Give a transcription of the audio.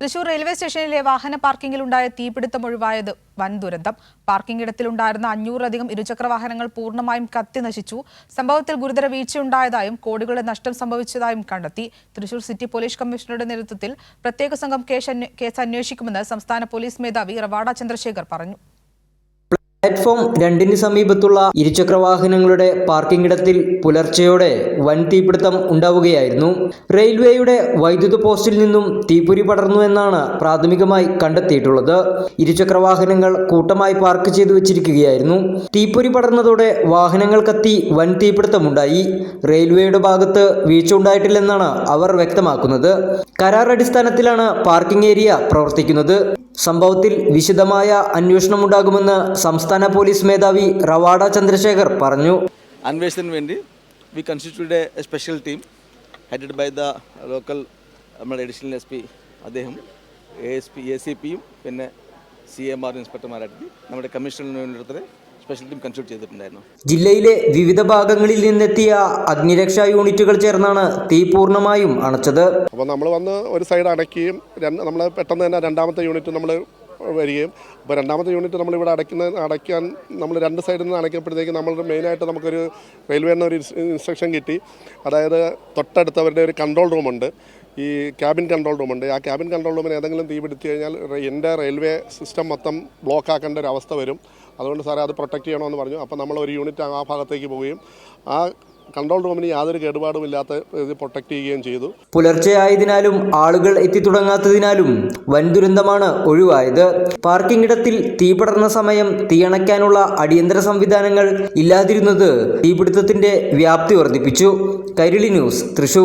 Thrissur railway സ്റ്റേഷനിലെ വാഹന പാർക്കിംഗിലുണ്ടായ തീപിടുത്തം ഒഴിവായത് വൻ ദുരന്തം. പാർക്കിംഗ് ഇടത്തിലുണ്ടായിരുന്ന 500-ലധികം ഇരുചക്ര വാഹനങ്ങൾ പൂർണ്ണമായും കത്തി നശിച്ചു. സംഭവത്തിൽ ഗുരുതര വീഴ്ചയുണ്ടായതായും കോടികളുടെ നഷ്ടം സംഭവിച്ചതായും കണ്ടെത്തി. തൃശൂർ സിറ്റി പോലീസ് കമ്മീഷണറുടെ നേതൃത്വത്തിൽ പ്രത്യേക സംഘം കേസ് അന്വേഷിക്കുമെന്ന് സംസ്ഥാന പോലീസ് മേധാവി റവാഡ ചന്ദ്രശേഖർ പറഞ്ഞു. പ്ലാറ്റ്ഫോം 2-ന് സമീപത്തുള്ള ഇരുചക്ര വാഹനങ്ങളുടെ പാർക്കിംഗ് ഇടത്തിൽ പുലർച്ചെയോടെ വൻ തീപിടുത്തം ഉണ്ടാവുകയായിരുന്നു. റെയിൽവേയുടെ വൈദ്യുത പോസ്റ്റിൽ നിന്നും തീപ്പൊരി പടർന്നു എന്നാണ് പ്രാഥമികമായി കണ്ടെത്തിയിട്ടുള്ളത്. ഇരുചക്ര വാഹനങ്ങൾ കൂട്ടമായി പാർക്ക് ചെയ്തു വെച്ചിരിക്കുകയായിരുന്നു. തീപ്പൊരി പടർന്നതോടെ വാഹനങ്ങൾ കത്തി വൻ തീപിടുത്തമുണ്ടായി. റെയിൽവേയുടെ ഭാഗത്ത് വീഴ്ച ഉണ്ടായിട്ടില്ലെന്നാണ് അവർ വ്യക്തമാക്കുന്നത്. കരാർ അടിസ്ഥാനത്തിലാണ് പാർക്കിംഗ് ഏരിയ പ്രവർത്തിക്കുന്നത്. സംഭവത്തിൽ വിശദമായ അന്വേഷണമുണ്ടാകുമെന്ന് സംസ്ഥാന പോലീസ് മേധാവി റവാഡ ചന്ദ്രശേഖർ പറഞ്ഞു. അന്വേഷണത്തിന് വേണ്ടി we constituted a special team headed by the local നമ്മുടെ അഡീഷണൽ SP അദ്ദേഹം ASP ACPയും പിന്നെ CMR ഇൻസ്പെക്ടർമാരായിട്ട് നമ്മുടെ കമ്മീഷണർ സ്പെഷ്യൽ ടീം കൺസ്റ്റിറ്റ്യൂട്ട് ചെയ്തിട്ടുണ്ടായിരുന്നു. ജില്ലയിലെ വിവിധ ഭാഗങ്ങളിൽ നിന്നെത്തിയ അഗ്നിരക്ഷാ യൂണിറ്റുകൾ ചേർന്നാണ് തീ പൂർണ്ണമായും അണച്ചത്. അപ്പോൾ നമ്മൾ വന്ന് ഒരു സൈഡ് അടയ്ക്കുകയും നമ്മൾ പെട്ടെന്ന് തന്നെ രണ്ടാമത്തെ യൂണിറ്റ് നമ്മൾ വരികയും അപ്പോൾ രണ്ടാമത്തെ യൂണിറ്റ് നമ്മളിവിടെ അടയ്ക്കാൻ നമ്മൾ രണ്ട് സൈഡിൽ നിന്ന് അടയ്ക്കുമ്പോഴത്തേക്ക് നമ്മൾ മെയിനായിട്ട് നമുക്കൊരു റെയിൽവേന്ന് ഒരു ഇൻസ്ട്രക്ഷൻ കിട്ടി. അതായത് തൊട്ടടുത്തവരുടെ ഒരു കൺട്രോൾ റൂമുണ്ട്, ഈ ക്യാബിൻ കൺട്രോൾ റൂമുണ്ട്. ആ ക്യാബിൻ കൺട്രോൾ റൂമിന് ഏതെങ്കിലും തീ പിടിച്ചു കഴിഞ്ഞാൽ എൻ്റെ റെയിൽവേ സിസ്റ്റം മൊത്തം ബ്ലോക്ക് ആക്കേണ്ട ഒരു അവസ്ഥ വരും. അതുകൊണ്ട് സാറേ അത് പ്രൊട്ടക്റ്റ് ചെയ്യണമെന്ന് പറഞ്ഞു. അപ്പോൾ നമ്മൾ ഒരു യൂണിറ്റ് ആ ഭാഗത്തേക്ക് പോവുകയും ആ കൺട്രോൾ റൂമിന് യാതൊരു കേടുപാടുമില്ലാത്ത ഇത് പ്രൊട്ടക്റ്റ് ചെയ്യുകയും ചെയ്തു. പുലർച്ചെയായതിനാലും ആളുകൾ എത്തിത്തുടങ്ങാത്തതിനാലും വൻ ദുരന്തമാണ് ഒഴിവായത്. പാർക്കിംഗ് ഇടത്തിൽ തീ പടർന്ന സമയം തീയണയ്ക്കാനുള്ള അടിയന്തര സംവിധാനങ്ങൾ ഇല്ലാതിരുന്നത് തീപിടുത്തത്തിന്റെ വ്യാപ്തി വർദ്ധിപ്പിച്ചു. കൈരളി ന്യൂസ്, തൃശൂർ.